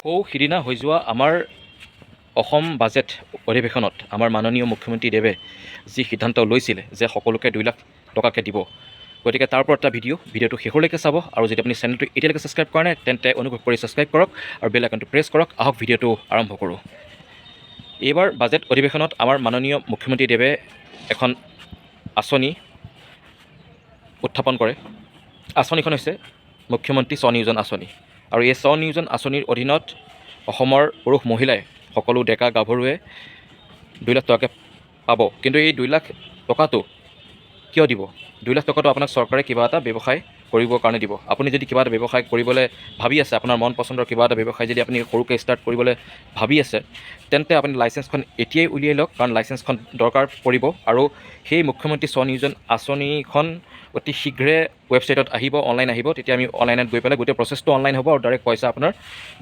সিদিনা হৈ যোৱা আমাৰ অসম বাজেট অধিৱেশনত আমাৰ মাননীয় মুখ্যমন্ত্ৰী দেৱে যি সিদ্ধান্ত লৈছিলে যে সকলোকে 2 লাখ টকাকৈ দিব, গতিকে তাৰ ওপৰত এটা ভিডিঅ'টো শেষলৈকে চাব। আৰু যদি আপুনি চেনেলটো এতিয়ালৈকে ছাবস্ক্ৰাইব কৰা নাই তেন্তে অনুগ্ৰহ কৰি ছাবস্ক্ৰাইব কৰক আৰু বেল আইকনটো প্ৰেছ কৰক। আহক ভিডিঅ'টো আৰম্ভ কৰোঁ। এইবাৰ বাজেট অধিৱেশনত আমাৰ মাননীয় মুখ্যমন্ত্ৰী দেৱে এখন আঁচনি উত্থাপন কৰে। আঁচনিখন হৈছে মুখ্যমন্ত্ৰী স্ব-নিয়োজন আঁচনি। আৰু এই স্ব-নিয়োজন আঁচনিৰ অধীনত অসমৰ পুৰুষ মহিলাই সকলো ডেকা গাভৰুৱে 2 লাখ টকাকৈ পাব। কিন্তু এই 2 লাখ টকাটো কিয় দিব? 2 লাখ টকাটো আপোনাক চৰকাৰে কিবা এটা ব্যৱসায় কৰিবৰ কাৰণে দিব। আপুনি যদি কিবা এটা ব্যৱসায় কৰিবলৈ ভাবি আছে, আপোনাৰ মন পচন্দৰ কিবা এটা ব্যৱসায় যদি আপুনি সৰুকৈ ষ্টাৰ্ট কৰিবলৈ ভাবি আছে, তেন্তে আপুনি লাইচেঞ্চখন এতিয়াই উলিয়াই লওক, কাৰণ লাইচেঞ্চখন দৰকাৰ পৰিব। আৰু সেই মুখ্যমন্ত্ৰী স্ব-নিয়োজন আঁচনিখন অতি শীঘ্ৰে ৱেবছাইটত আহিব, অনলাইন আহিব। তেতিয়া আমি অনলাইনত গৈ পেলাই গোটেই প্ৰচেছটো অনলাইন হ'ব আৰু ডাইৰেক্ট পইচা আপোনাৰ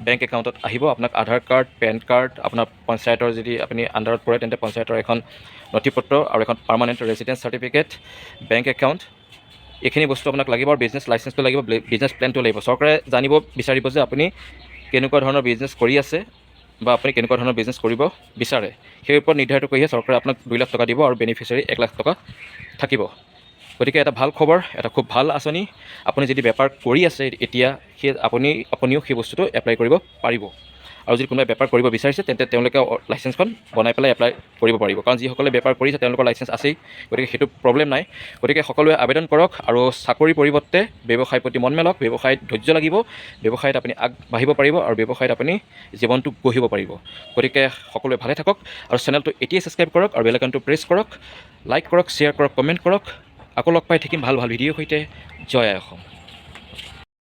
বেংক একাউণ্টত আহিব। আপোনাক আধাৰ কাৰ্ড, পেন কাৰ্ড, আপোনাৰ পঞ্চায়তৰ যদি আপুনি আণ্ডাৰত পৰে তেন্তে পঞ্চায়তৰ এখন নথিপত্ৰ আৰু এখন permanent residence certificate, bank account, এইখিনি বস্তু আপোনাক লাগিব। আৰু বিজনেছ লাইচেঞ্চটো লাগিব, বিজনেছ প্লেনটো লাগিব। চৰকাৰে জানিব বিচাৰিব যে আপুনি কেনেকুৱা ধৰণৰ বিজনেছ কৰি আছে বা আপুনি কেনেকুৱা ধৰণৰ বিজনেছ কৰিব বিচাৰে। সেই ওপৰত নিৰ্ধাৰিত কৰিহে চৰকাৰে আপোনাক 2 লাখ টকা দিব আৰু বেনিফিচিয়াৰী 1 লাখ টকা থাকিব। গতিকে এটা ভাল খবৰ, এটা খুব ভাল আঁচনি। আপুনি যদি বেপাৰ কৰি আছে এতিয়া, আপুনিও সেই বস্তুটো এপ্লাই কৰিব পাৰিব। আৰু যদি কোনোবাই বেপাৰ কৰিব বিচাৰিছে তেন্তে তেওঁলোকে লাইচেঞ্চখন বনাই পেলাই এপ্লাই কৰিব পাৰিব, কাৰণ যিসকলে বেপাৰ কৰিছে তেওঁলোকৰ লাইচেঞ্চ আছেই। গতিকে সেইটো প্ৰব্লেম নাই। গতিকে সকলোৱে আবেদন কৰক আৰু চাকৰিৰ পৰিৱৰ্তে ব্যৱসায়ৰ প্ৰতি মন মেলক। ব্যৱসায়ত ধৈৰ্য লাগিব, ব্যৱসায়ত আপুনি আগবাঢ়িব পাৰিব আৰু ব্যৱসায়ত আপুনি জীৱনটো গঢ়িব পাৰিব। গতিকে সকলোৱে ভালে থাকক আৰু চেনেলটো এতিয়াই ছাবস্ক্ৰাইব কৰক আৰু বেল আইকনটো প্ৰেছ কৰক, লাইক কৰক, শ্বেয়াৰ কৰক, কমেণ্ট কৰক। আকৌ লগ পাই থাকিম ভাল ভিডিঅ'ৰ সৈতে। জয় আই অসম।